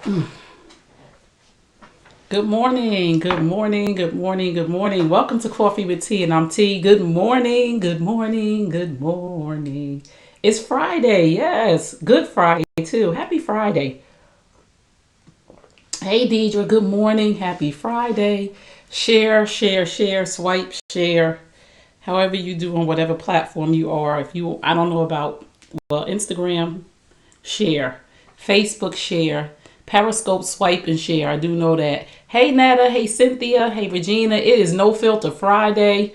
Good morning, good morning, good morning, good morning. Welcome to Coffee with Tea, and I'm T. Good morning, good morning, good morning. It's Friday, yes. Good Friday, too. Happy Friday. Hey, Deidre, good morning. Happy Friday. Share, share, share, swipe, share. However you do on whatever platform you are. If you, I don't know about, well, Instagram, share. Facebook, share. Periscope, swipe and share. I do know that. Hey, Netta. Hey, Cynthia. Hey, Regina. It is No Filter Friday.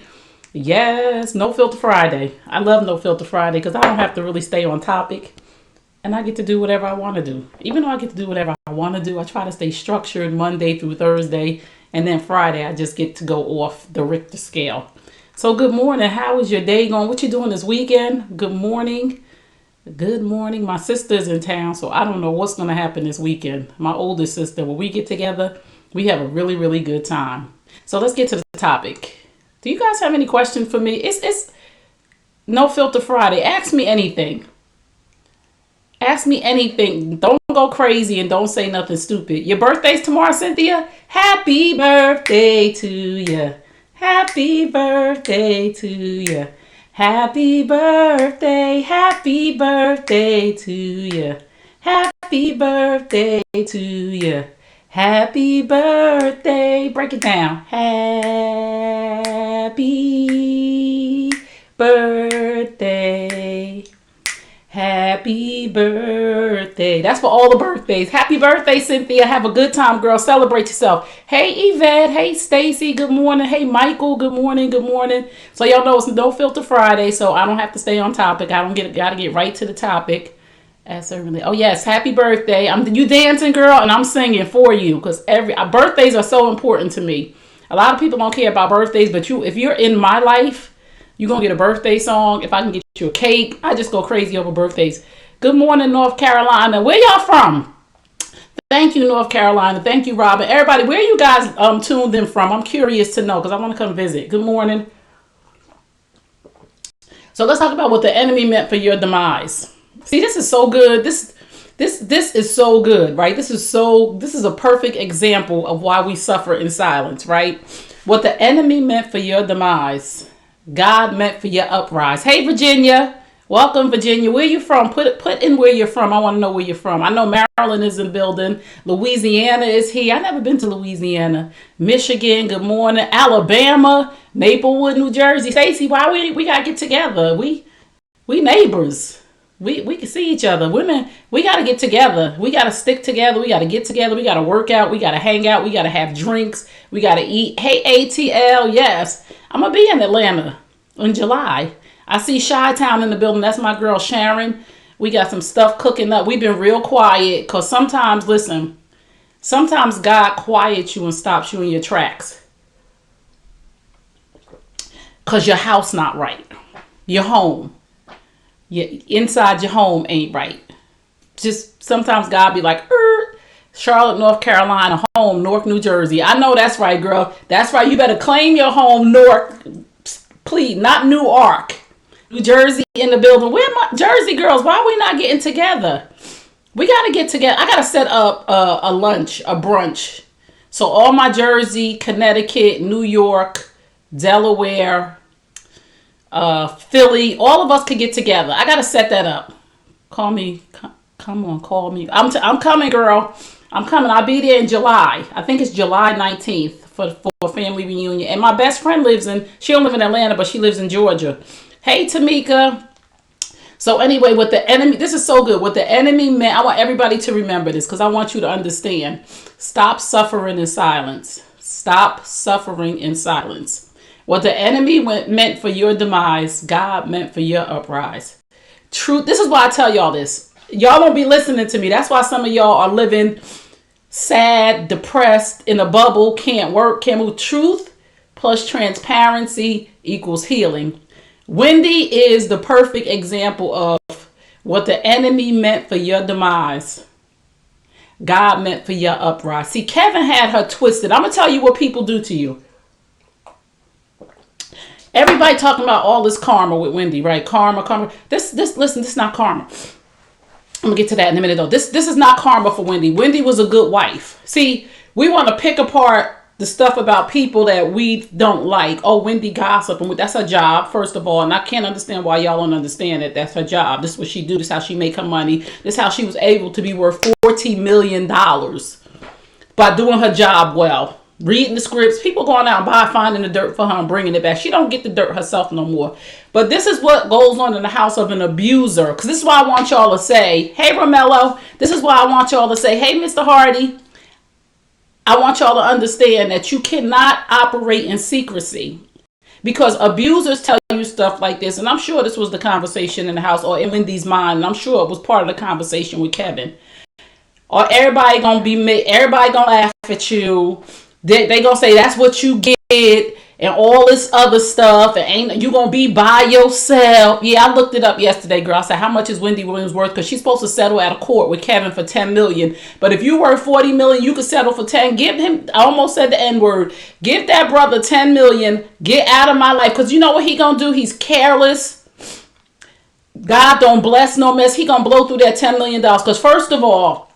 Yes, No Filter Friday. I love No Filter Friday because I don't have to really stay on topic and I get to do whatever I want to do. Even though I get to do whatever I want to do, I try to stay structured Monday through Thursday. And then Friday, I just get to go off the Richter scale. So, good morning. How is your day going? What you doing this weekend? Good morning. Good morning. My sister's in town, so I don't know what's going to happen this weekend. My oldest sister, when we get together, we have a really, really good time. So let's get to the topic. Do you guys have any questions for me? It's No Filter Friday. Ask me anything. Ask me anything. Don't go crazy and don't say nothing stupid. Your birthday's tomorrow, Cynthia? Happy birthday to you. Happy birthday to you. Happy birthday to you. Happy birthday to you. Happy birthday. Break it down. Happy birthday. Happy birthday. That's for all the birthdays. Happy birthday, Cynthia. Have a good time, girl. Celebrate yourself. Hey, Yvette. Hey, Stacy. Good morning. Hey, Michael. Good morning. Good morning. So y'all know it's No Filter Friday, so I don't have to stay on topic. I don't gotta get right to the topic. As certainly. Oh yes, happy birthday. You dancing, girl, and I'm singing for you because every birthdays are so important to me. A lot of people don't care about birthdays, but if you're in my life, you're gonna get a birthday song. If I can get you a cake, I just go crazy over birthdays. Good morning, North Carolina. Where y'all from? Thank you, North Carolina. Thank you, Robin. Everybody, where you guys tuned in from? I'm curious to know because I want to come visit. Good morning. So let's talk about what the enemy meant for your demise. See, this is so good. This is so good, right? This is a perfect example of why we suffer in silence, right? What the enemy meant for your demise, God meant for your uprise. Hey, Virginia. Welcome, Virginia. Where you from? Put in where you're from. I want to know where you're from. I know Maryland is in building. Louisiana is here. I never been to Louisiana. Michigan, good morning. Alabama, Maplewood, New Jersey. Stacy, why we gotta get together? We neighbors. We can see each other. Women, we got to get together. We got to stick together. We got to get together. We got to work out. We got to hang out. We got to have drinks. We got to eat. Hey, ATL, yes. I'm going to be in Atlanta in July. I see Chi-Town in the building. That's my girl, Sharon. We got some stuff cooking up. We've been real quiet because sometimes, listen, sometimes God quiets you and stops you in your tracks because your house not right. Your home. Inside your home ain't right. Just sometimes God be like, Charlotte, North Carolina, home, Newark, New Jersey. I know that's right, girl. That's right. You better claim your home, Newark. Please, not Newark. New Jersey in the building. Where my Jersey girls? Why are we not getting together? We got to get together. I got to set up a lunch, a brunch. So all my Jersey, Connecticut, New York, Delaware, Philly, all of us could get together. I gotta set that up. Call me. Come on, call me. I'm coming, girl. I'm coming. I'll be there in July. I think it's July 19th for a family reunion. And my best friend she don't live in Atlanta, but she lives in Georgia. Hey, Tamika. So anyway, what the enemy, this is so good. What the enemy meant, I want everybody to remember this because I want you to understand. Stop suffering in silence. Stop suffering in silence. What the enemy meant for your demise, God meant for your uprise. Truth. This is why I tell y'all this. Y'all don't be listening to me. That's why some of y'all are living sad, depressed, in a bubble, can't work, can't move. Truth plus transparency equals healing. Wendy is the perfect example of what the enemy meant for your demise, God meant for your uprise. See, Kevin had her twisted. I'm going to tell you what people do to you. Everybody talking about all this karma with Wendy, right? Karma. Listen, this is not karma. I'm gonna get to that in a minute though. This is not karma for Wendy. Wendy was a good wife. See, we want to pick apart the stuff about people that we don't like. Oh, Wendy gossip, and that's her job, first of all. And I can't understand why y'all don't understand that that's her job. This is what she do. This is how she make her money. This is how she was able to be worth $40 million by doing her job well. Reading the scripts, people going out and finding the dirt for her and bringing it back. She don't get the dirt herself no more. But this is what goes on in the house of an abuser. Because this is why I want y'all to say, hey, Romello. This is why I want y'all to say, hey, Mr. Hardy. I want y'all to understand that you cannot operate in secrecy. Because abusers tell you stuff like this. And I'm sure this was the conversation in the house or in Wendy's mind. And I'm sure it was part of the conversation with Kevin. Or everybody gonna laugh at you. They gonna say that's what you get and all this other stuff, and ain't you gonna be by yourself. Yeah, I looked it up yesterday, girl. I said, how much is Wendy Williams worth? Because she's supposed to settle out of court with Kevin for $10 million. But if you worth $40 million, you could settle for 10. Give him, I almost said the N-word. Give that brother $10 million. Get out of my life. Because you know what he gonna do? He's careless. God don't bless no mess. He gonna blow through that $10 million. Because first of all,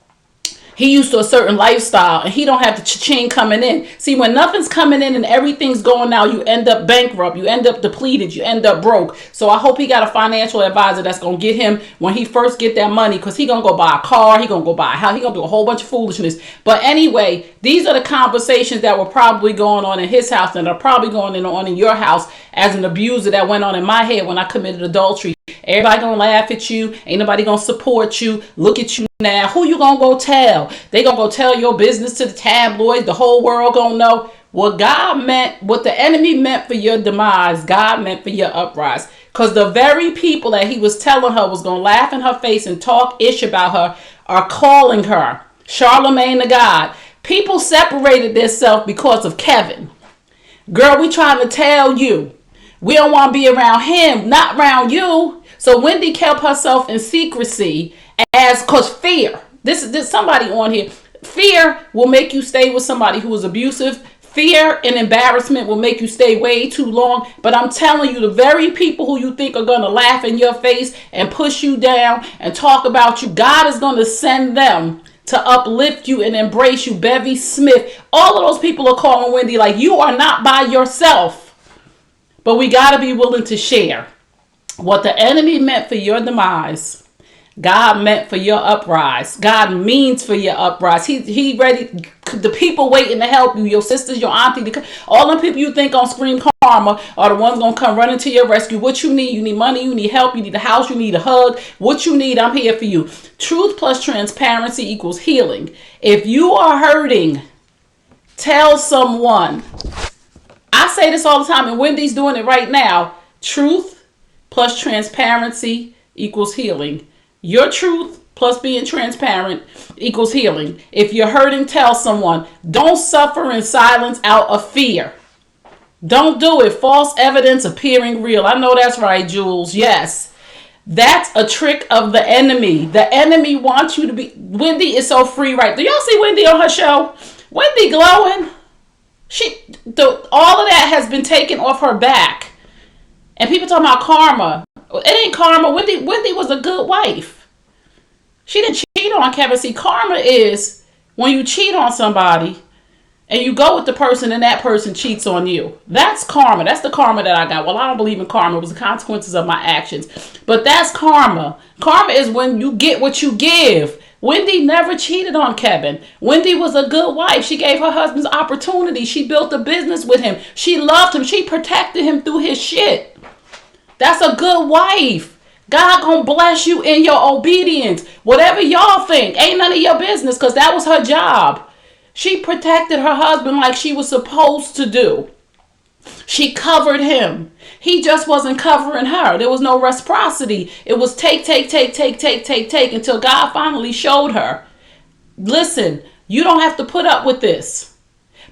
he used to a certain lifestyle and he don't have the cha-ching coming in. See, when nothing's coming in and everything's going out, you end up bankrupt. You end up depleted. You end up broke. So I hope he got a financial advisor that's going to get him when he first get that money, because he going to go buy a car. He going to go buy a house. He going to do a whole bunch of foolishness. But anyway, these are the conversations that were probably going on in his house and are probably going on in your house as an abuser that went on in my head when I committed adultery. Everybody gonna laugh at you. Ain't nobody gonna support you. Look at you now. Who you gonna go tell? They gonna go tell your business to the tabloids. The whole world gonna know. What God meant, what the enemy meant for your demise, God meant for your uprise. Because the very people that he was telling her was gonna laugh in her face and talk ish about her are calling her Charlemagne the God. People separated themselves because of Kevin. Girl, we trying to tell you. We don't want to be around him, not around you. So Wendy kept herself in secrecy cause fear. This somebody on here. Fear will make you stay with somebody who is abusive. Fear and embarrassment will make you stay way too long. But I'm telling you, the very people who you think are going to laugh in your face and push you down and talk about you, God is going to send them to uplift you and embrace you. Bevy Smith. All of those people are calling Wendy like, you are not by yourself. But we got to be willing to share. What the enemy meant for your demise, God meant for your uprise. God means for your uprise. He ready. The people waiting to help you, your sisters, your auntie, all the people you think on scream karma are the ones going to come running to your rescue. What you need money, you need help, you need a house, you need a hug. What you need, I'm here for you. Truth plus transparency equals healing. If you are hurting, tell someone. I say this all the time, and Wendy's doing it right now. Truth plus transparency equals healing. Your truth plus being transparent equals healing. If you're hurting, tell someone. Don't suffer in silence out of fear. Don't do it. False evidence appearing real. I know that's right, Jules. Yes. That's a trick of the enemy. The enemy wants you to be... Wendy is so free, right? Do y'all see Wendy on her show? Wendy glowing. All of that has been taken off her back. And people talking about karma. It ain't karma. Wendy was a good wife. She didn't cheat on Kevin. See, karma is when you cheat on somebody and you go with the person and that person cheats on you. That's karma. That's the karma that I got. Well, I don't believe in karma. It was the consequences of my actions. But that's karma. Karma is when you get what you give. Wendy never cheated on Kevin. Wendy was a good wife. She gave her husband's opportunity. She built a business with him. She loved him. She protected him through his shit. That's a good wife. God gonna bless you in your obedience. Whatever y'all think, ain't none of your business, because that was her job. She protected her husband like she was supposed to do. She covered him. He just wasn't covering her. There was no reciprocity. It was take until God finally showed her. Listen, you don't have to put up with this.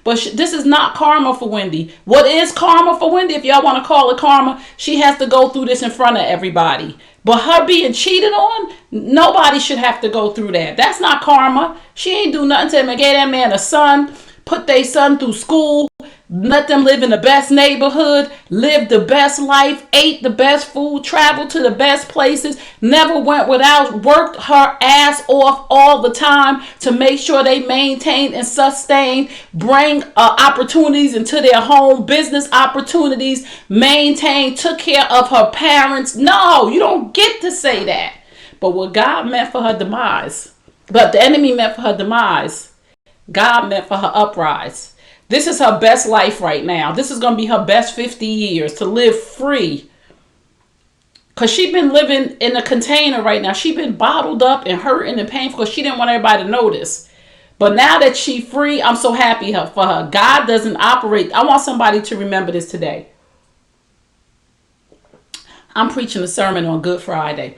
But this is not karma for Wendy. What is karma for Wendy, if y'all want to call it karma? She has to go through this in front of everybody. But her being cheated on, nobody should have to go through that. That's not karma. She ain't do nothing to him. Gave that man a son, put their son through school, let them live in the best neighborhood, live the best life, ate the best food, traveled to the best places, never went without, worked her ass off all the time to make sure they maintained and sustained, bring opportunities into their home, business opportunities, maintained, took care of her parents. No, you don't get to say that. But what God meant for her demise, but the enemy meant for her demise, God meant for her uprise. This is her best life right now. This is going to be her best 50 years to live free. Because she's been living in a container right now. She's been bottled up and hurting and painful because she didn't want everybody to notice. But now that she's free, I'm so happy for her. God doesn't operate. I want somebody to remember this today. I'm preaching a sermon on Good Friday.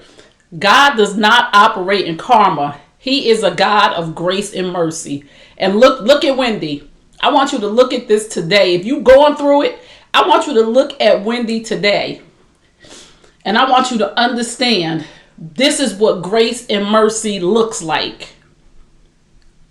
God does not operate in karma. He is a God of grace and mercy. And look at Wendy. I want you to look at this today. If you're going through it, I want you to look at Wendy today. And I want you to understand this is what grace and mercy looks like.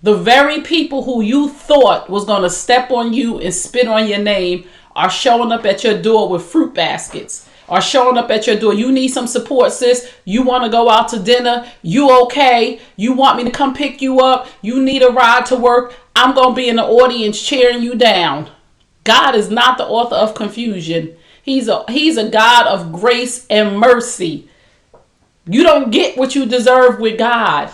The very people who you thought was going to step on you and spit on your name are showing up at your door with fruit baskets. Are showing up at your door. You need some support, sis. You want to go out to dinner. You okay? You want me to come pick you up? You need a ride to work? I'm going to be in the audience cheering you down. God is not the author of confusion. He's a God of grace and mercy. You don't get what you deserve with God.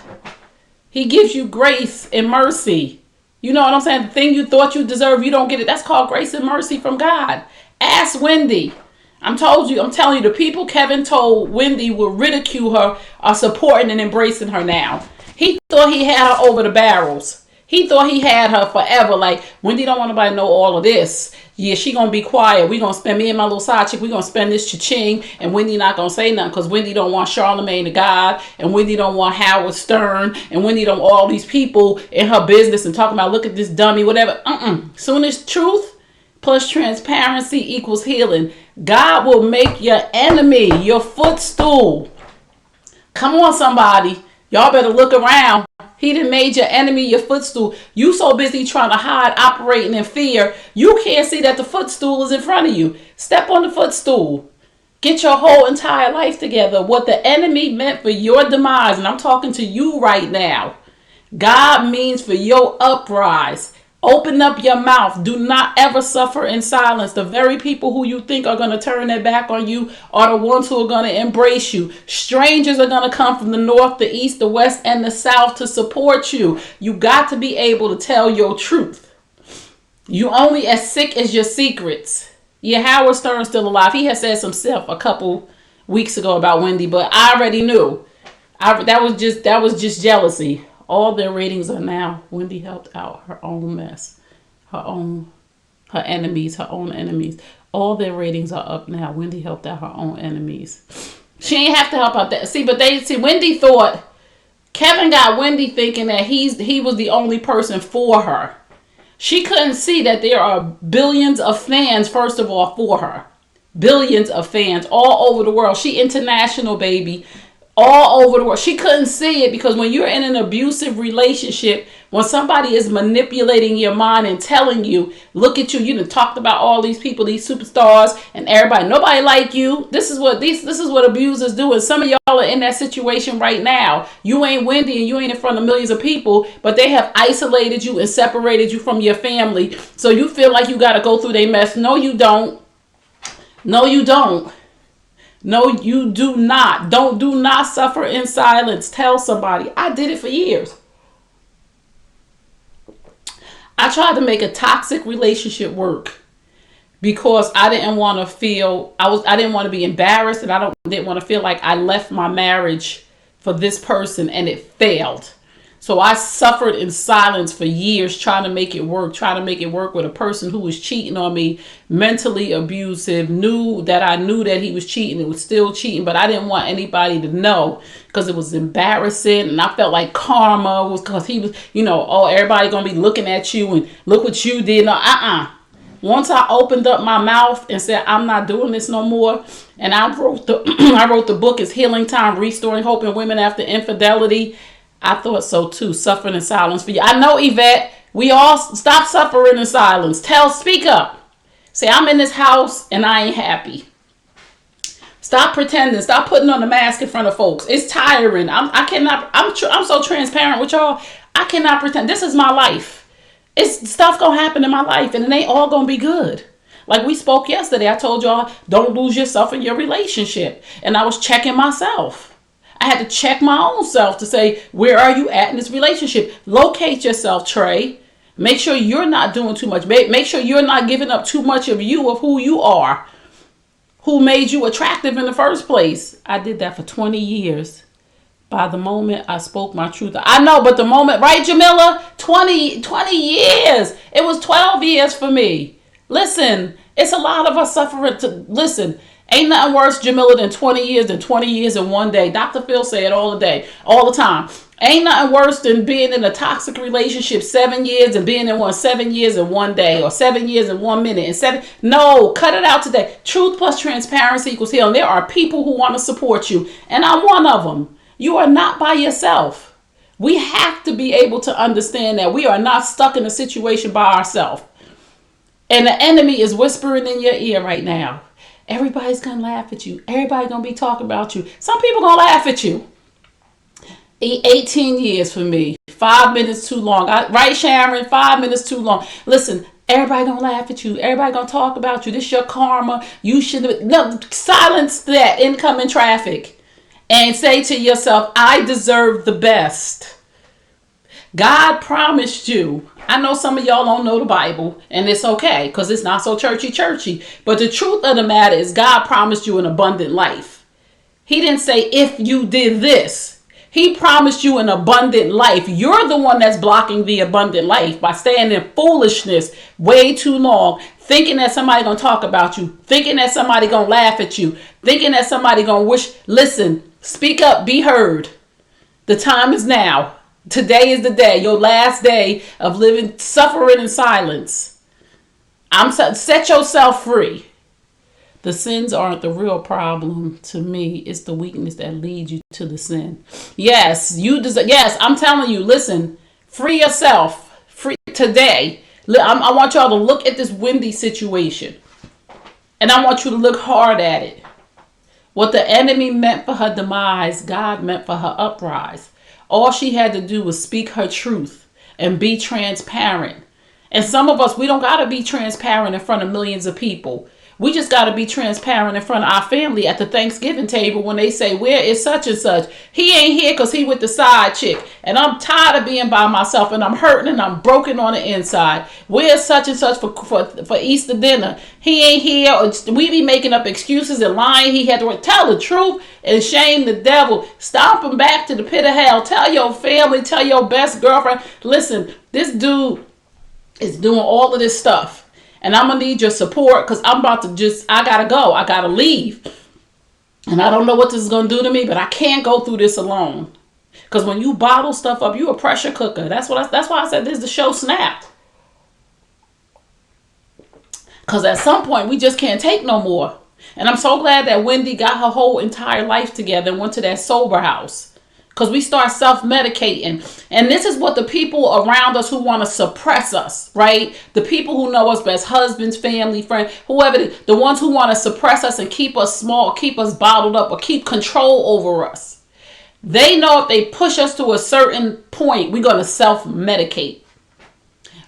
He gives you grace and mercy. You know what I'm saying? The thing you thought you deserved, you don't get it. That's called grace and mercy from God. Ask Wendy. I'm telling you, the people Kevin told Wendy would ridicule her are supporting and embracing her now. He thought he had her over the barrels. He thought he had her forever. Like, Wendy don't want nobody to know all of this. Yeah, she gonna be quiet. We gonna spend, me and my little side chick, we gonna spend this cha-ching, and Wendy not gonna say nothing because Wendy don't want Charlemagne the God, and Wendy don't want Howard Stern, and Wendy don't want all these people in her business and talking about, look at this dummy, whatever. Soon as truth plus transparency equals healing. God will make your enemy your footstool. Come on, somebody. Y'all better look around. He done made your enemy your footstool. You so busy trying to hide, operating in fear, you can't see that the footstool is in front of you. Step on the footstool. Get your whole entire life together. What the enemy meant for your demise, and I'm talking to you right now, God means for your uprise. Open up your mouth. Do not ever suffer in silence. The very people who you think are going to turn their back on you are the ones who are going to embrace you. Strangers are going to come from the north, the east, the west, and the south to support you. You got to be able to tell your truth. You only as sick as your secrets. Yeah, Howard Stern's still alive. He had said some stuff a couple weeks ago about Wendy, but I already knew. That was just jealousy. All their ratings are now. Wendy helped out her own mess. Her enemies. All their ratings are up now. Wendy helped out her own enemies. She ain't have to help out that. Wendy thought, Kevin got Wendy thinking that he was the only person for her. She couldn't see that there are billions of fans, first of all, for her. Billions of fans all over the world. She international, baby. All over the world. She couldn't see it because when you're in an abusive relationship, when somebody is manipulating your mind and telling you, look at you, you done talked about all these people, these superstars and everybody, nobody like you. This is what abusers do. And some of y'all are in that situation right now. You ain't Wendy and you ain't in front of millions of people, but they have isolated you and separated you from your family. So you feel like you got to go through their mess. No, you don't. No, you don't. No, you do not. Do not suffer in silence. Tell somebody. I did it for years. I tried to make a toxic relationship work because I didn't want to feel, I didn't want to be embarrassed, and didn't want to feel like I left my marriage for this person and it failed. So I suffered in silence for years trying to make it work with a person who was cheating on me, mentally abusive, knew that he was cheating and was still cheating, but I didn't want anybody to know because it was embarrassing, and I felt like karma was because he was, everybody going to be looking at you and look what you did. No, Once I opened up my mouth and said, I'm not doing this no more, and I wrote the book, It's Healing Time, Restoring Hope in Women After Infidelity. I thought so too, suffering in silence for you. I know, Yvette, We all stop suffering in silence. Speak up. Say, I'm in this house and I ain't happy. Stop pretending. Stop putting on the mask in front of folks. It's tiring. I'm so transparent with y'all. I cannot pretend. This is my life. It's stuff gonna happen in my life, and it ain't all gonna be good. Like we spoke yesterday, I told y'all, don't lose yourself in your relationship. And I was checking myself. I had to check my own self to say, where are you at in this relationship? Locate yourself, Trey. Make sure you're not doing too much. Make sure you're not giving up too much of you, of who you are, who made you attractive in the first place. I did that for 20 years. By the moment I spoke my truth. I know, but the moment, right, Jamila? 20 years. It was 12 years for me. Listen, it's a lot of us suffering listen, ain't nothing worse, Jamila, than 20 years in one day. Dr. Phil say it all the time. Ain't nothing worse than being in a toxic relationship 7 years and being in 7 years in one day, or 7 years in 1 minute. No, cut it out today. Truth plus transparency equals healing. There are people who want to support you, and I'm one of them. You are not by yourself. We have to be able to understand that we are not stuck in a situation by ourselves. And the enemy is whispering in your ear right now. Everybody's going to laugh at you. Everybody's going to be talking about you. Some people going to laugh at you. 18 years for me. 5 minutes too long. Right, Sharon? 5 minutes too long. Listen, everybody going to laugh at you. Everybody going to talk about you. This is your karma. You should no, silence that incoming traffic. And say to yourself, I deserve the best. God promised you. I know some of y'all don't know the Bible, and it's okay because it's not so churchy. But the truth of the matter is God promised you an abundant life. He didn't say if you did this. He promised you an abundant life. You're the one that's blocking the abundant life by staying in foolishness way too long, thinking that somebody gonna talk about you, thinking that somebody gonna laugh at you, thinking that somebody gonna wish. Listen, speak up, be heard. The time is now. Today is the day, your last day of living, suffering in silence. Set yourself free. The sins aren't the real problem to me. It's the weakness that leads you to the sin. Yes, yes, I'm telling you, listen, free yourself. Free today. I want y'all to look at this Wendy situation. And I want you to look hard at it. What the enemy meant for her demise, God meant for her uprise. All she had to do was speak her truth and be transparent. And some of us, we don't got to be transparent in front of millions of people. We just got to be transparent in front of our family at the Thanksgiving table when they say, where is such and such? He ain't here because he with the side chick. And I'm tired of being by myself and I'm hurting and I'm broken on the inside. Where's such and such for Easter dinner? He ain't here. We be making up excuses and lying. He had to tell the truth and shame the devil. Stomp him back to the pit of hell. Tell your family, tell your best girlfriend. Listen, this dude is doing all of this stuff. And I'm going to need your support because I'm about to I got to go. I got to leave. And I don't know what this is going to do to me, but I can't go through this alone. Because when you bottle stuff up, you're a pressure cooker. That's why I said this, the show snapped. Because at some point, we just can't take no more. And I'm so glad that Wendy got her whole entire life together and went to that sober house. Because we start self-medicating. And this is what the people around us who want to suppress us, right? The people who know us best, husbands, family, friends, whoever, the ones who want to suppress us and keep us small, keep us bottled up, or keep control over us. They know if they push us to a certain point, we're going to self-medicate.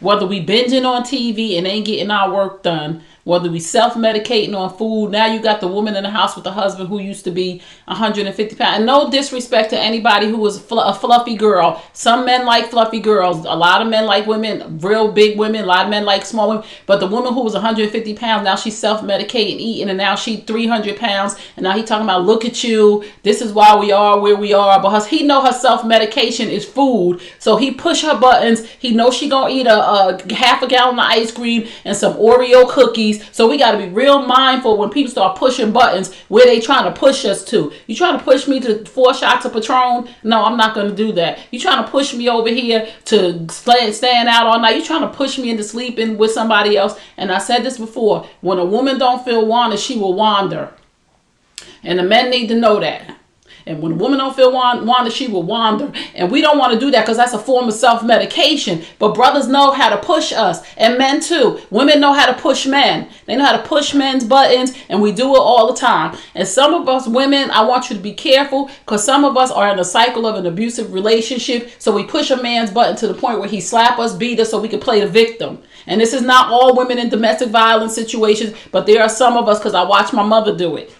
Whether we binging on TV and ain't getting our work done, whether we self-medicating on food. Now you got the woman in the house with the husband who used to be 150 pounds. And no disrespect to anybody who was a fluffy girl. Some men like fluffy girls. A lot of men like women, real big women. A lot of men like small women. But the woman who was 150 pounds, now she's self-medicating, eating, and now she's 300 pounds. And now he's talking about, look at you. This is why we are where we are. But he know her self-medication is food. So he push her buttons. He knows she gonna eat a half a gallon of ice cream and some Oreo cookies. So we got to be real mindful when people start pushing buttons where they trying to push us to. You trying to push me to 4 shots of Patron? No, I'm not going to do that. You trying to push me over here to staying out all night? You trying to push me into sleeping with somebody else? And I said this before. When a woman don't feel wanted, she will wander. And the men need to know that. And when a woman don't feel wander, she will wander. And we don't want to do that because that's a form of self-medication. But brothers know how to push us, and men too. Women know how to push men. They know how to push men's buttons, and we do it all the time. And some of us women, I want you to be careful, because some of us are in a cycle of an abusive relationship. So we push a man's button to the point where he slap us, beat us, so we can play the victim. And this is not all women in domestic violence situations, but there are some of us, because I watched my mother do it,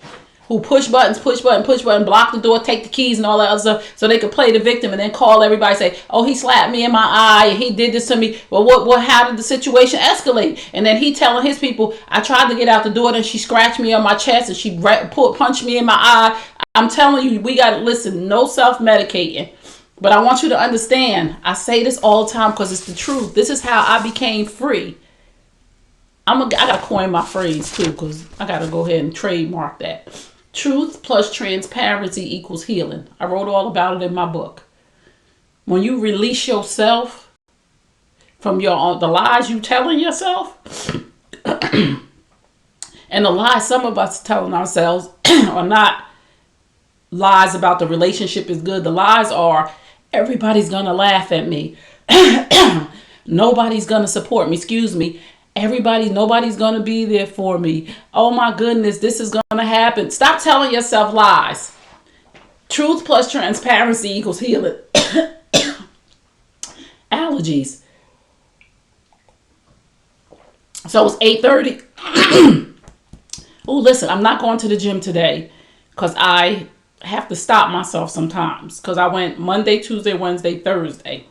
who push buttons, block the door, take the keys and all that other stuff, so they could play the victim and then call everybody, say, oh, he slapped me in my eye and he did this to me. Well, how did the situation escalate? And then he telling his people, I tried to get out the door, then she scratched me on my chest and she punched me in my eye. I'm telling you, we got to listen, no self-medicating. But I want you to understand, I say this all the time because it's the truth. This is how I became free. I got to coin my phrase too, because I got to go ahead and trademark that. Truth plus transparency equals healing. I wrote all about it in my book. When you release yourself from the lies you telling yourself, and the lies some of us telling ourselves are not lies about the relationship is good. The lies are, everybody's going to laugh at me. Nobody's going to support me. Excuse me. Nobody's going to be there for me. Oh my goodness, this is going to happen. Stop telling yourself lies. Truth plus transparency equals healing. Allergies. So it's 8:30. Oh, listen, I'm not going to the gym today because I have to stop myself sometimes, because I went Monday, Tuesday, Wednesday, Thursday.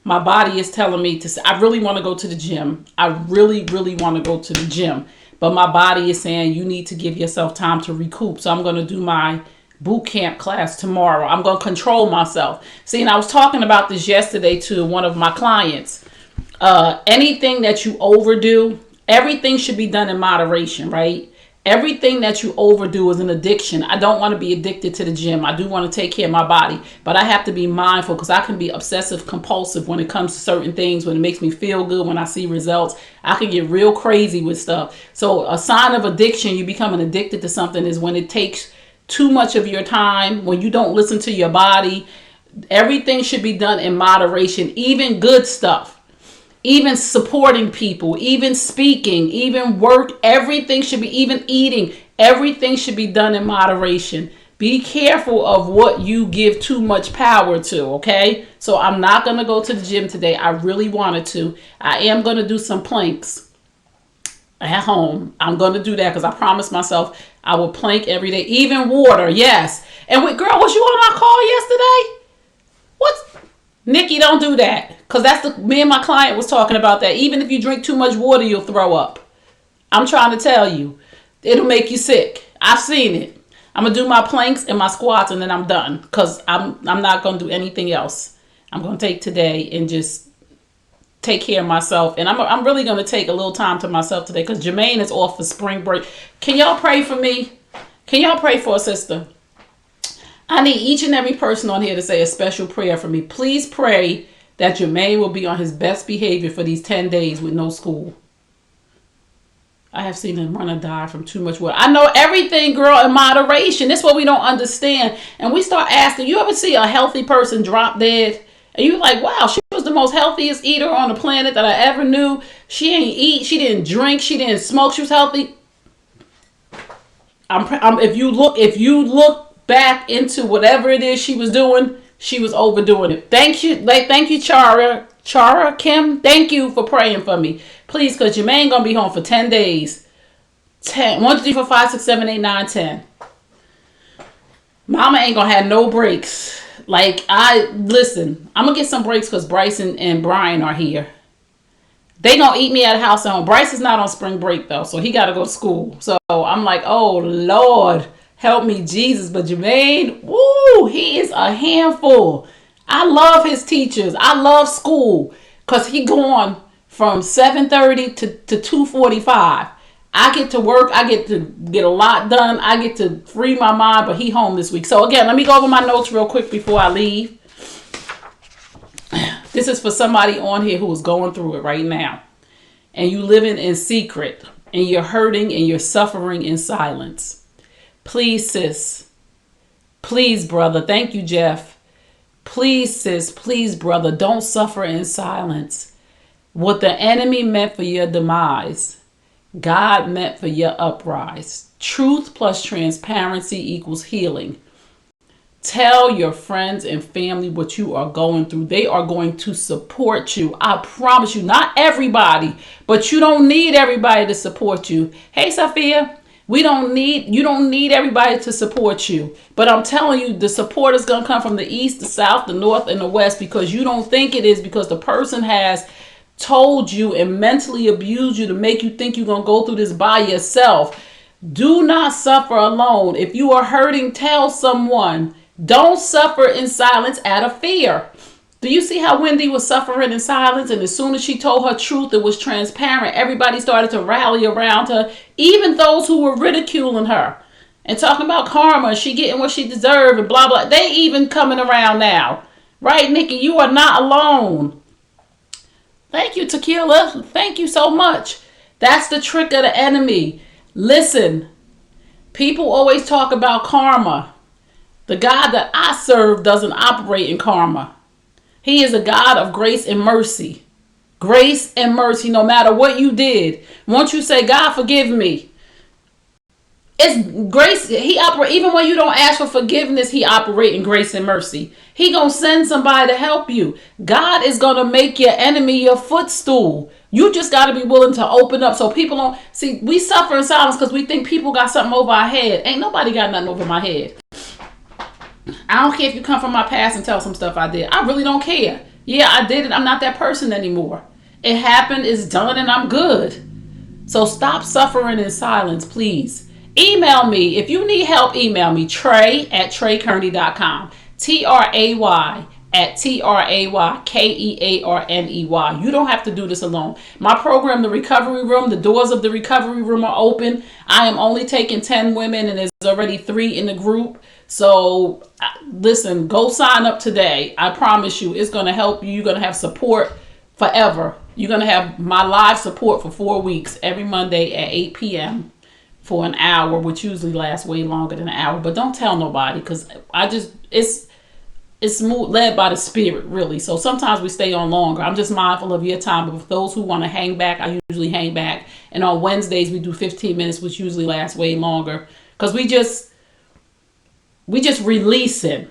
My body is telling me I really want to go to the gym. I really, really want to go to the gym. But my body is saying you need to give yourself time to recoup. So I'm going to do my boot camp class tomorrow. I'm going to control myself. See, and I was talking about this yesterday to one of my clients. Anything that you overdo, everything should be done in moderation, right? Everything that you overdo is an addiction. I don't want to be addicted to the gym. I do want to take care of my body, but I have to be mindful, because I can be obsessive compulsive when it comes to certain things. When it makes me feel good, when I see results, I can get real crazy with stuff. So a sign of addiction, you becoming addicted to something, is when it takes too much of your time, when you don't listen to your body. Everything should be done in moderation, even good stuff. Even supporting people, even speaking, even work, everything should be, even eating, everything should be done in moderation. Be careful of what you give too much power to, okay? So I'm not going to go to the gym today. I really wanted to. I am going to do some planks at home. I'm going to do that because I promised myself I will plank every day. Even water, yes. And girl, was you on our call yesterday? What? Nikki, don't do that. Because me and my client was talking about that. Even if you drink too much water, you'll throw up. I'm trying to tell you. It'll make you sick. I've seen it. I'm going to do my planks and my squats, and then I'm done. Because I'm not going to do anything else. I'm going to take today and just take care of myself. And I'm really going to take a little time to myself today, because Jermaine is off for spring break. Can y'all pray for me? Can y'all pray for a sister? I need each and every person on here to say a special prayer for me. Please pray that Jermaine will be on his best behavior for these 10 days with no school. I have seen him run or die from too much water. I know everything, girl, in moderation. That's what we don't understand. And we start asking, you ever see a healthy person drop dead? And you're like, wow, she was the most healthiest eater on the planet that I ever knew. She ain't eat, she didn't drink, she didn't smoke, she was healthy. If you look back into whatever it is she was doing, she was overdoing it. Thank you, Chara Kim. Thank you for praying for me, please, because Jermaine gonna be home for 10 days. 1, 2, 3, 4, 5, 6, 7, 8, 9, 10. Mama ain't gonna have no breaks. I'm gonna get some breaks because Bryson and Brian are here. They gonna eat me at the house at home. Bryce is not on spring break though, so he gotta go to school. So I'm like, oh Lord, help me, Jesus. But Jermaine, woo, he is a handful. I love his teachers. I love school because he going from 7:30 to 2:45. I get to work. I get to get a lot done. I get to free my mind, but he home this week. So again, let me go over my notes real quick before I leave. This is for somebody on here who is going through it right now. And you living in secret. And you're hurting and you're suffering in silence. Please, sis, Please, brother. Thank you, Jeff. Please, sis. Please, brother. Don't suffer in silence. What the enemy meant for your demise, God meant for your uprise. Truth plus transparency equals healing. Tell your friends and family what you are going through. They are going to support you. I promise you, not everybody, but you don't need everybody to support you. Hey, Sophia, you don't need everybody to support you. But I'm telling you, the support is going to come from the east, the south, the north, and the west, because you don't think it is, because the person has told you and mentally abused you to make you think you're going to go through this by yourself. Do not suffer alone. If you are hurting, tell someone. Don't suffer in silence out of fear. Do you see how Wendy was suffering in silence? And as soon as she told her truth, it was transparent. Everybody started to rally around her, even those who were ridiculing her and talking about karma, she getting what she deserved and blah, blah. They even coming around now. Right, Nikki? You are not alone. Thank you, Tequila. Thank you so much. That's the trick of the enemy. Listen, people always talk about karma. The God that I serve doesn't operate in karma. He is a God of grace and mercy. Grace and mercy, no matter what you did. Once you say, God, forgive me, it's grace. He operate even when you don't ask for forgiveness. He operate in grace and mercy. He gonna send somebody to help you. God is gonna make your enemy your footstool. You just got to be willing to open up so people don't see. We suffer in silence because we think people got something over our head. Ain't nobody got nothing over my head. I don't care if you come from my past and tell some stuff I did. I really don't care. Yeah, I did it. I'm not that person anymore. It happened. It's done, and I'm good. So stop suffering in silence, please. Email me. If you need help, email me. Trey@TreyKearney.com. TRAY@TRAYKEARNEY. You don't have to do this alone. My program, The Recovery Room, the doors of the recovery room are open. I am only taking 10 women, and there's already 3 in the group. So listen, go sign up today. I promise you, it's going to help you. You're going to have support forever. You're going to have my live support for 4 weeks, every Monday at 8 p.m. for an hour, which usually lasts way longer than an hour. But don't tell nobody, because it's led by the spirit, really. So sometimes we stay on longer. I'm just mindful of your time. But for those who want to hang back, I usually hang back. And on Wednesdays, we do 15 minutes, which usually lasts way longer. Because we just releasing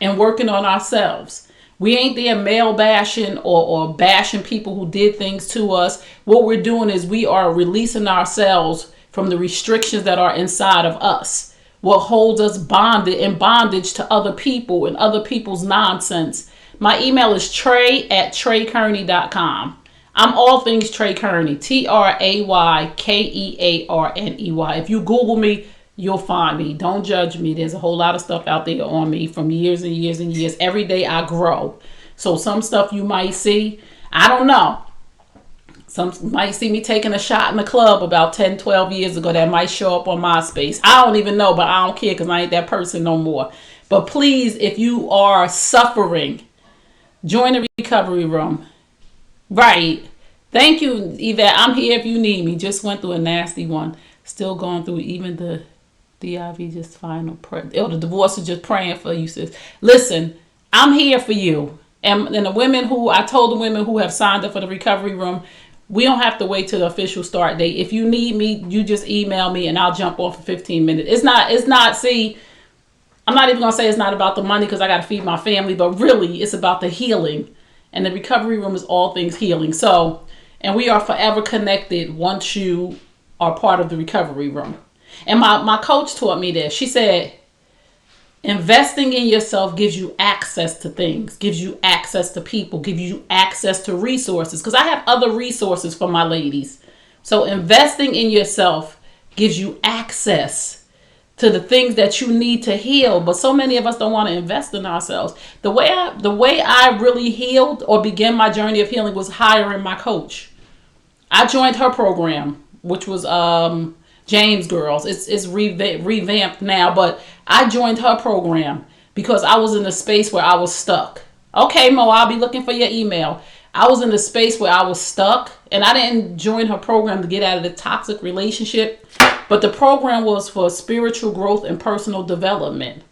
and working on ourselves. We ain't there male bashing or bashing people who did things to us. What we're doing is we are releasing ourselves from the restrictions that are inside of us. What holds us in bondage to other people and other people's nonsense. My email is Trey@TreyKearney.com. I'm all things Trey Kearney. TRAYKEARNEY. If you Google me, you'll find me. Don't judge me. There's a whole lot of stuff out there on me from years and years and years. Every day I grow. So some stuff you might see, I don't know. Some might see me taking a shot in the club about 10, 12 years ago that might show up on MySpace. I don't even know, but I don't care because I ain't that person no more. But please, if you are suffering, join the recovery room. Right. Thank you, Yvette. I'm here if you need me. Just went through a nasty one. Still going through even the DIV, just final prayer. Oh, the divorce is just praying for you, sis. Listen, I'm here for you. And the women I told the women who have signed up for the recovery room, we don't have to wait till the official start date. If you need me, you just email me and I'll jump off for 15 minutes. It's not, see, I'm not even going to say it's not about the money because I got to feed my family, but really it's about the healing. And the recovery room is all things healing. So, and we are forever connected once you are part of the recovery room. And my coach taught me this. She said, investing in yourself gives you access to things, gives you access to people, gives you access to resources. Because I have other resources for my ladies. So investing in yourself gives you access to the things that you need to heal. But so many of us don't want to invest in ourselves. The way I really healed or began my journey of healing was hiring my coach. I joined her program, which was James Girls. It's revamped now, but I joined her program because I was in a space where I was stuck. Okay, Mo, I'll be looking for your email. I was in a space where I was stuck, and I didn't join her program to get out of the toxic relationship, but the program was for spiritual growth and personal development.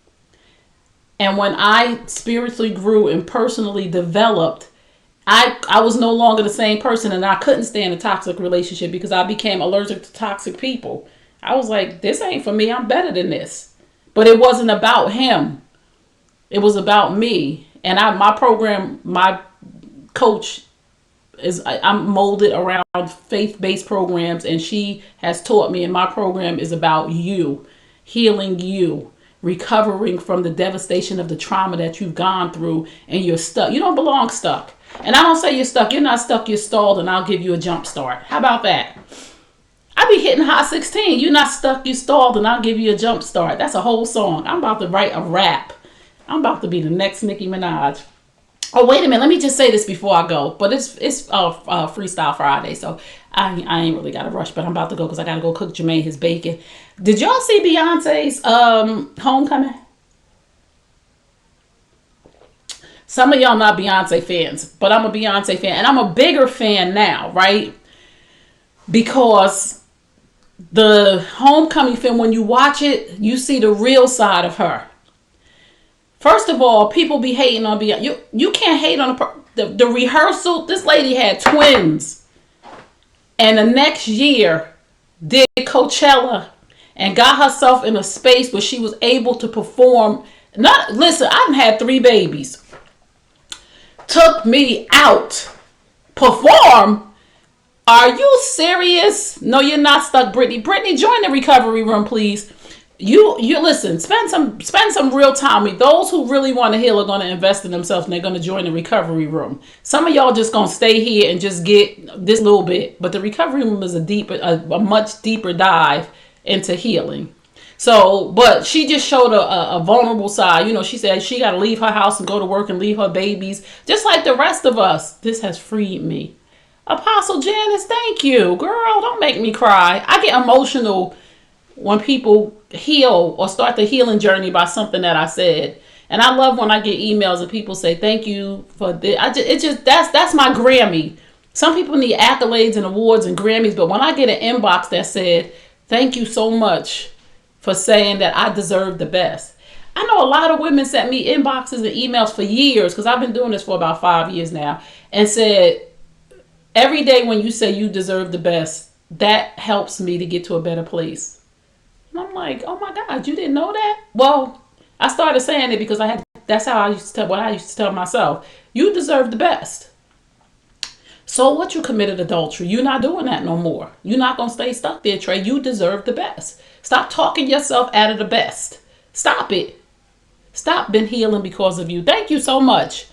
And when I spiritually grew and personally developed, I was no longer the same person, and I couldn't stand a toxic relationship because I became allergic to toxic people. I was like, this ain't for me. I'm better than this. But it wasn't about him. It was about me. And my program, my coach I'm molded around faith-based programs, and she has taught me, and my program is about you, healing you, recovering from the devastation of the trauma that you've gone through, and you're stuck. You don't belong stuck. And I don't say you're stuck. You're not stuck. You're stalled, and I'll give you a jump start. How about that? I be hitting hot 16. You're not stuck. You stalled, and I'll give you a jump start. That's a whole song. I'm about to write a rap. I'm about to be the next Nicki Minaj. Oh, wait a minute. Let me just say this before I go. But it's Freestyle Friday, so I ain't really got to rush. But I'm about to go because I got to go cook Jermaine his bacon. Did y'all see Beyonce's Homecoming? Some of y'all not Beyonce fans, but I'm a Beyonce fan. And I'm a bigger fan now, right? Because the Homecoming film, when you watch it, you see the real side of her. First of all, people be hating on Beyonce. You can't hate on the rehearsal. This lady had twins. And the next year did Coachella and got herself in a space where she was able to perform. Listen, I've had 3 babies. Took me out. Perform? Are you serious? No, you're not stuck, Brittany. Brittany, join the recovery room, please. You listen, spend some real time with those who really want to heal are going to invest in themselves, and they're going to join the recovery room. Some of y'all just going to stay here and just get this little bit, but the recovery room is a much deeper dive into healing. So, but she just showed a vulnerable side. You know, she said she got to leave her house and go to work and leave her babies, just like the rest of us. This has freed me. Apostle Janice, thank you. Girl, don't make me cry. I get emotional when people heal or start the healing journey by something that I said. And I love when I get emails and people say, thank you for this. That's my Grammy. Some people need accolades and awards and Grammys, but when I get an inbox that said, thank you so much for saying that I deserve the best. I know a lot of women sent me inboxes and emails for years, because I've been doing this for about 5 years now, and said, every day when you say you deserve the best, that helps me to get to a better place. And I'm like, oh my God, you didn't know that? Well, I started saying it because that's how I used to tell myself. You deserve the best. So what, you committed adultery? You're not doing that no more. You're not going to stay stuck there, Trey. You deserve the best. Stop talking yourself out of the best. Stop it. Stop been healing because of you. Thank you so much.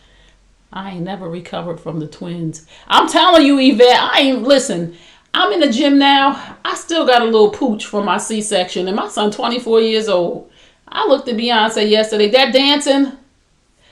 I ain't never recovered from the twins. I'm telling you, Yvette, listen, I'm in the gym now. I still got a little pooch from my C-section, and my son 24 years old. I looked at Beyonce yesterday. That dancing.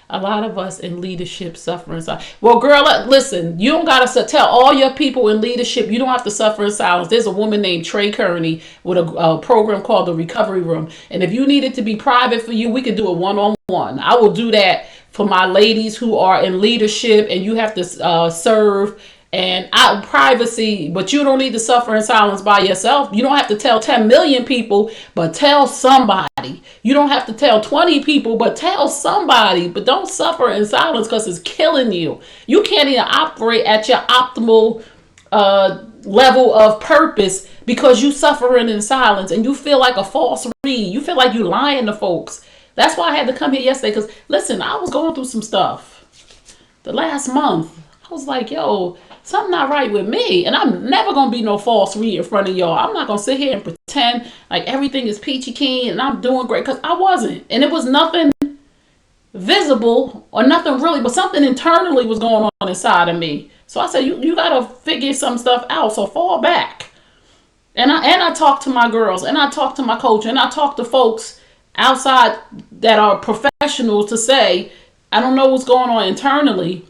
A lot of us in leadership suffer in silence. Well, girl, listen, you don't got to tell all your people in leadership, you don't have to suffer in silence. There's a woman named Trey Kearney with a program called the Recovery Room. And if you need it to be private for you, we could do it one-on-one. I will do that for my ladies who are in leadership and you have to serve and privacy, but you don't need to suffer in silence by yourself. You don't have to tell 10 million people, but tell somebody. You don't have to tell 20 people, but tell somebody. But don't suffer in silence, because it's killing you. You can't even operate at your optimal level of purpose because you suffering in silence and you feel like a false read. You feel like you lying to folks. That's why I had to come here yesterday, because listen, I was going through some stuff the last month. I was like, yo, something not right with me. And I'm never going to be no false read in front of y'all. I'm not going to sit here and pretend like everything is peachy keen and I'm doing great, because I wasn't. And it was nothing visible or nothing really, but something internally was going on inside of me. So I said, you got to figure some stuff out. So fall back. And I talk to my girls, and I talk to my coach, and I talk to folks outside that are professionals to say, I don't know what's going on internally.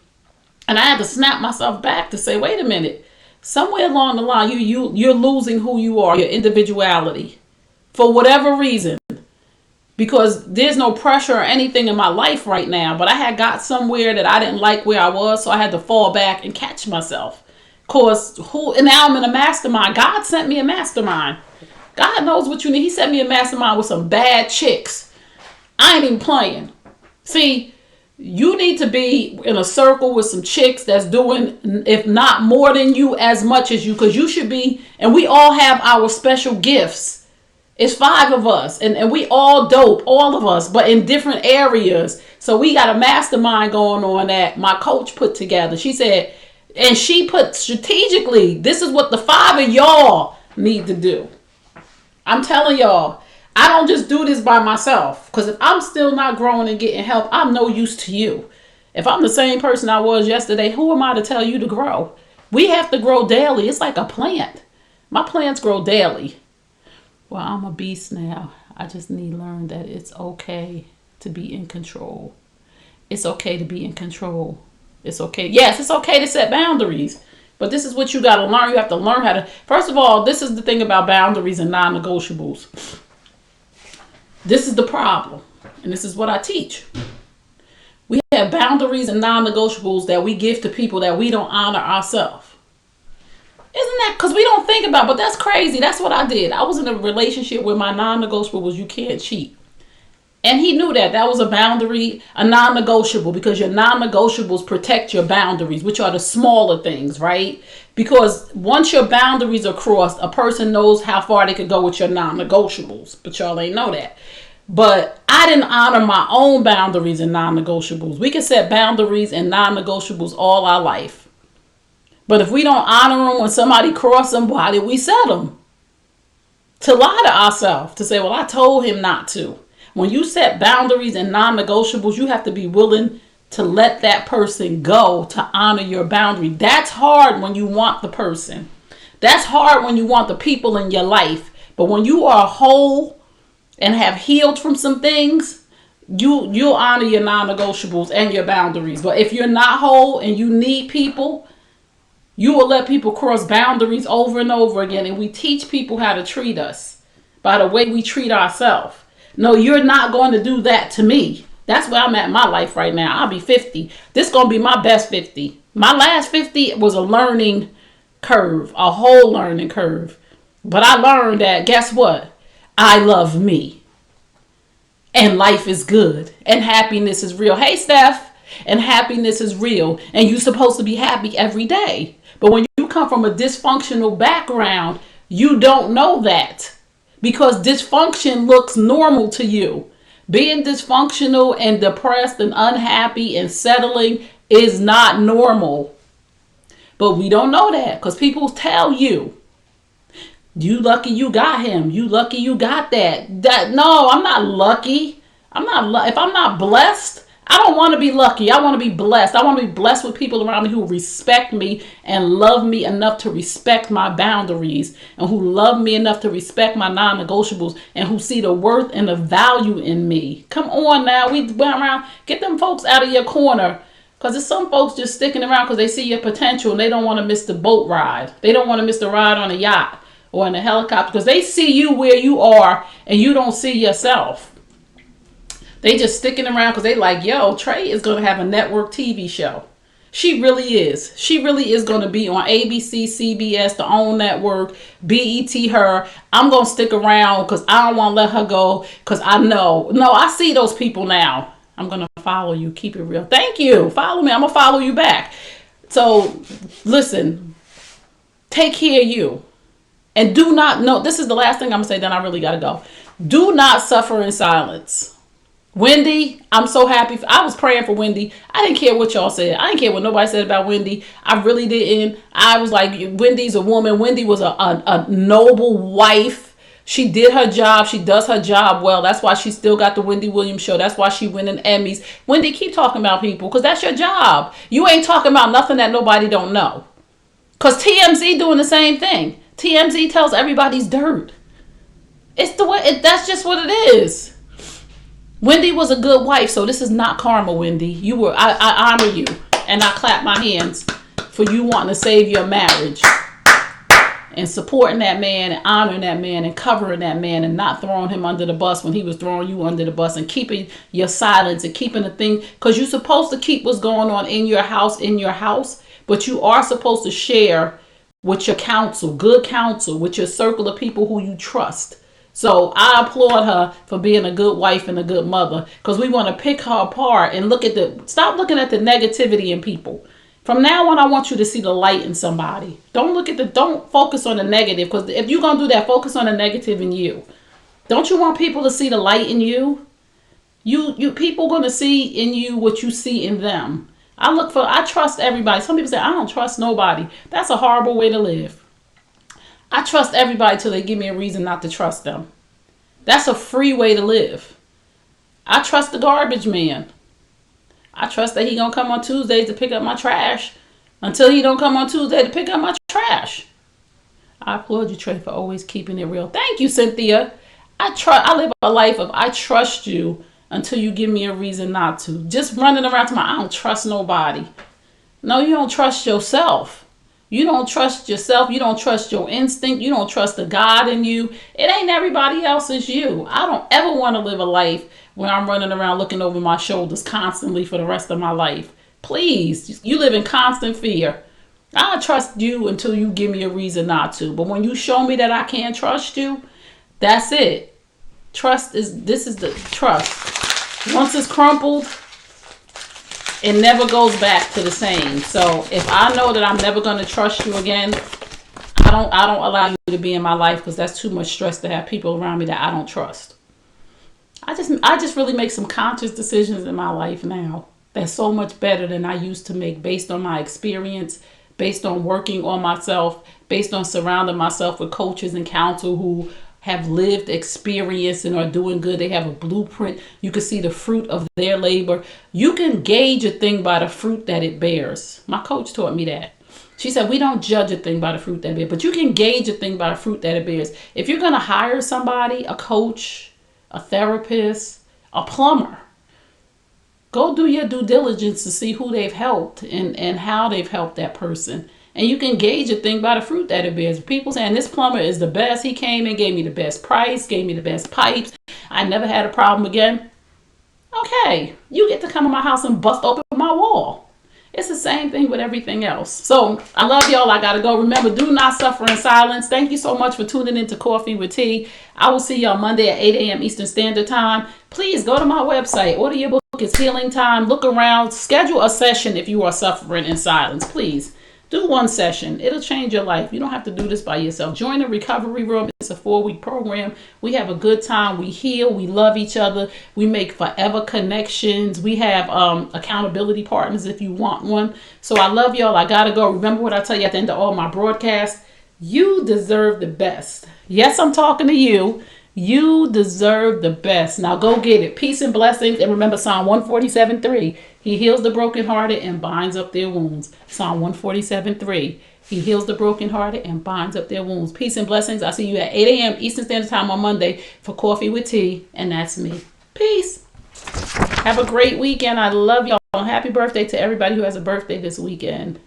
And I had to snap myself back to say, wait a minute, somewhere along the line, you're losing who you are, your individuality, for whatever reason, because there's no pressure or anything in my life right now, but I had got somewhere that I didn't like where I was, so I had to fall back and catch myself. And now I'm in a mastermind. God sent me a mastermind. God knows what you need. He sent me a mastermind with some bad chicks. I ain't even playing. See, you need to be in a circle with some chicks that's doing, if not more than you, as much as you, because you should be, and we all have our special gifts. It's 5 of us, and we all dope, all of us, but in different areas. So we got a mastermind going on that my coach put together. She said, and she put strategically, this is what the 5 of y'all need to do. I'm telling y'all, I don't just do this by myself, because if I'm still not growing and getting help, I'm no use to you. If I'm the same person I was yesterday, who am I to tell you to grow? We have to grow daily. It's like a plant. My plants grow daily. Well, I'm a beast now. I just need to learn that it's okay to be in control. It's okay to be in control. It's okay. Yes, it's okay to set boundaries. But this is what you got to learn. You have to learn how to... First of all, this is the thing about boundaries and non-negotiables. This is the problem. And this is what I teach. We have boundaries and non-negotiables that we give to people that we don't honor ourselves. Isn't that... Because we don't think about it, but that's crazy. That's what I did. I was in a relationship where my non-negotiable was you can't cheat. And he knew that. That was a boundary, a non-negotiable, because your non-negotiables protect your boundaries, which are the smaller things, right? Because once your boundaries are crossed, a person knows how far they could go with your non-negotiables. But y'all ain't know that. But I didn't honor my own boundaries and non-negotiables. We can set boundaries and non-negotiables all our life. But if we don't honor them when somebody crosses them, why did we set them? To lie to ourselves, to say, well, I told him not to. When you set boundaries and non-negotiables, you have to be willing to let that person go to honor your boundary. That's hard when you want the person. That's hard when you want the people in your life. But when you are whole and have healed from some things, you'll honor your non-negotiables and your boundaries. But if you're not whole and you need people, you will let people cross boundaries over and over again. And we teach people how to treat us by the way we treat ourselves. No, you're not going to do that to me. That's where I'm at in my life right now. I'll be 50. This is going to be my best 50. My last 50 was a learning curve, a whole learning curve. But I learned that, guess what? I love me. And life is good. And happiness is real. Hey, Steph. And happiness is real. And you're supposed to be happy every day. But when you come from a dysfunctional background, you don't know that. Because dysfunction looks normal to you. Being dysfunctional and depressed and unhappy and settling is not normal. But we don't know that because people tell you, you lucky you got him. You lucky you got that. No, I'm not lucky. If I'm not blessed, I don't want to be lucky. I want to be blessed. I want to be blessed with people around me who respect me and love me enough to respect my boundaries and who love me enough to respect my non-negotiables and who see the worth and the value in me. Come on now. We went around. Get them folks out of your corner because there's some folks just sticking around because they see your potential and they don't want to miss the boat ride. They don't want to miss the ride on a yacht or in a helicopter because they see you where you are and you don't see yourself. They just sticking around because they like, yo, Trey is going to have a network TV show. She really is. She really is going to be on ABC, CBS, the OWN network, BET her. I'm going to stick around because I don't want to let her go because I know. No, I see those people now. I'm going to follow you. Keep it real. Thank you. Follow me. I'm going to follow you back. So, listen. Take care of you. And do not, no, this is the last thing I'm going to say, then I really got to go. Do not suffer in silence. Wendy, I'm so happy. I was praying for Wendy. I didn't care what y'all said. I didn't care what nobody said about Wendy. I really didn't. I was like, Wendy's a woman. Wendy was a noble wife. She did her job. She does her job well. That's why she still got the Wendy Williams show. That's why she winning Emmys. Wendy, keep talking about people because that's your job. You ain't talking about nothing that nobody don't know. Because TMZ doing the same thing. TMZ tells everybody's dirt. It's the way. That's just what it is. Wendy was a good wife, so this is not karma, Wendy. You were. I honor you, and I clap my hands for you wanting to save your marriage and supporting that man and honoring that man and covering that man and not throwing him under the bus when he was throwing you under the bus and keeping your silence and keeping the thing because you're supposed to keep what's going on in your house, but you are supposed to share with your counsel, good counsel, with your circle of people who you trust. So I applaud her for being a good wife and a good mother, because we want to pick her apart and stop looking at the negativity in people. From now on, I want you to see the light in somebody. Don't focus on the negative, because if you're going to do that, focus on the negative in you. Don't you want people to see the light in you? You people going to see in you what you see in them. I trust everybody. Some people say, I don't trust nobody. That's a horrible way to live. I trust everybody till they give me a reason not to trust them. That's a free way to live. I trust the garbage man. I trust that he gonna come on Tuesdays to pick up my trash until he don't come on Tuesday to pick up my trash. I applaud you, Trey, for always keeping it real. Thank you, Cynthia. I live a life of I trust you until you give me a reason not to. Just running around to I don't trust nobody. No, you don't trust yourself. You don't trust yourself. You don't trust your instinct. You don't trust the God in you. It ain't everybody else, it's you. I don't ever want to live a life where I'm running around looking over my shoulders constantly for the rest of my life. Please, you live in constant fear. I'll trust you until you give me a reason not to. But when you show me that I can't trust you, that's it. This is the trust. Once it's crumpled, it never goes back to the same. So if I know that I'm never going to trust you again, I don't allow you to be in my life, because that's too much stress to have people around me that I don't trust. I just really make some conscious decisions in my life now that's so much better than I used to make, based on my experience, based on working on myself, based on surrounding myself with coaches and counsel who have lived experience and are doing good. They have a blueprint. You can see the fruit of their labor. You can gauge a thing by the fruit that it bears. My coach taught me that. She said, we don't judge a thing by the fruit that it bears, but you can gauge a thing by the fruit that it bears. If you're going to hire somebody, a coach, a therapist, a plumber, go do your due diligence to see who they've helped and how they've helped that person. And you can gauge a thing by the fruit that it bears. People saying this plumber is the best. He came and gave me the best price, gave me the best pipes. I never had a problem again. Okay, you get to come to my house and bust open my wall. It's the same thing with everything else. So I love y'all. I got to go. Remember, do not suffer in silence. Thank you so much for tuning into Coffee with Tea. I will see y'all Monday at 8 a.m. Eastern Standard Time. Please go to my website. Order your book. It's Healing Time. Look around. Schedule a session if you are suffering in silence. Please. Do one session. It'll change your life. You don't have to do this by yourself. Join the recovery room. It's a 4-week program. We have a good time. We heal. We love each other. We make forever connections. We have accountability partners if you want one. So I love y'all. I got to go. Remember what I tell you at the end of all my broadcasts. You deserve the best. Yes, I'm talking to you. You deserve the best. Now go get it. Peace and blessings. And remember Psalm 147:3. He heals the brokenhearted and binds up their wounds. Psalm 147:3. He heals the brokenhearted and binds up their wounds. Peace and blessings. I'll see you at 8 a.m. Eastern Standard Time on Monday for Coffee with Tea. And that's me. Peace. Have a great weekend. I love y'all. Happy birthday to everybody who has a birthday this weekend.